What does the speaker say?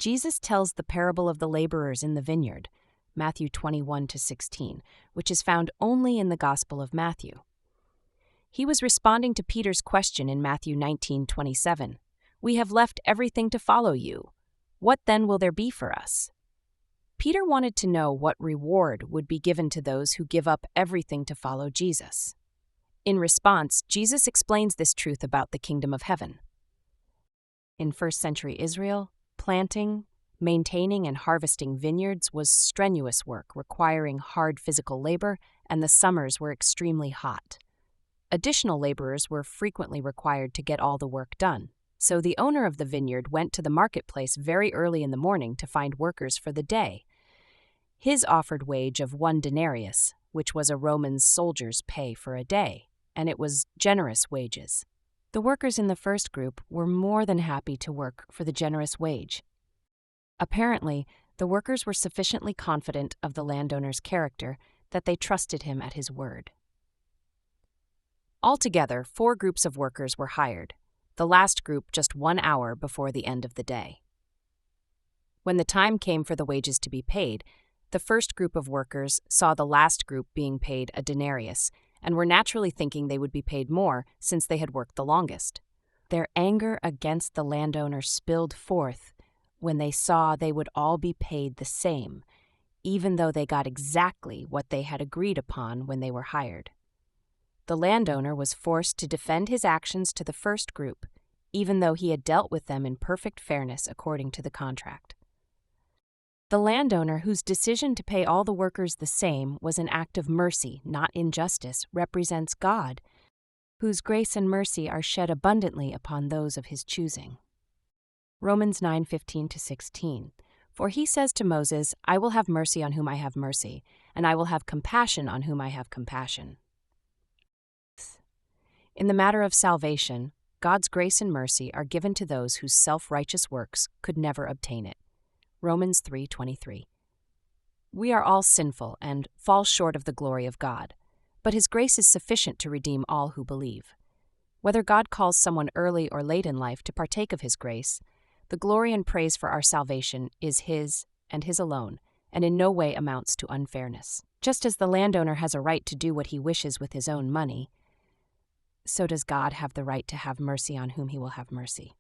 Jesus tells the parable of the laborers in the vineyard, Matthew 21-16, which is found only in the Gospel of Matthew. He was responding to Peter's question in Matthew 19:27. "We have left everything to follow you. What then will there be for us?" Peter wanted to know what reward would be given to those who give up everything to follow Jesus. In response, Jesus explains this truth about the kingdom of heaven. In first-century Israel, planting, maintaining, and harvesting vineyards was strenuous work requiring hard physical labor, and the summers were extremely hot. Additional laborers were frequently required to get all the work done, so the owner of the vineyard went to the marketplace very early in the morning to find workers for the day. His offered wage of 1 denarius, which was a Roman soldier's pay for a day, and it was generous wages. The workers in the first group were more than happy to work for the generous wage. Apparently, the workers were sufficiently confident of the landowner's character that they trusted him at his word. Altogether, 4 groups of workers were hired, the last group just 1 hour before the end of the day. When the time came for the wages to be paid, the first group of workers saw the last group being paid a denarius and were naturally thinking they would be paid more since they had worked the longest. Their anger against the landowner spilled forth when they saw they would all be paid the same, even though they got exactly what they had agreed upon when they were hired. The landowner was forced to defend his actions to the first group, even though he had dealt with them in perfect fairness according to the contract. The landowner, whose decision to pay all the workers the same was an act of mercy, not injustice, represents God, whose grace and mercy are shed abundantly upon those of his choosing. Romans 9:15-16. For he says to Moses, "I will have mercy on whom I have mercy, and I will have compassion on whom I have compassion." In the matter of salvation, God's grace and mercy are given to those whose self-righteous works could never obtain it. Romans 3:23. We are all sinful and fall short of the glory of God, but His grace is sufficient to redeem all who believe. Whether God calls someone early or late in life to partake of His grace, the glory and praise for our salvation is His and His alone, and in no way amounts to unfairness. Just as the landowner has a right to do what he wishes with his own money, so does God have the right to have mercy on whom He will have mercy.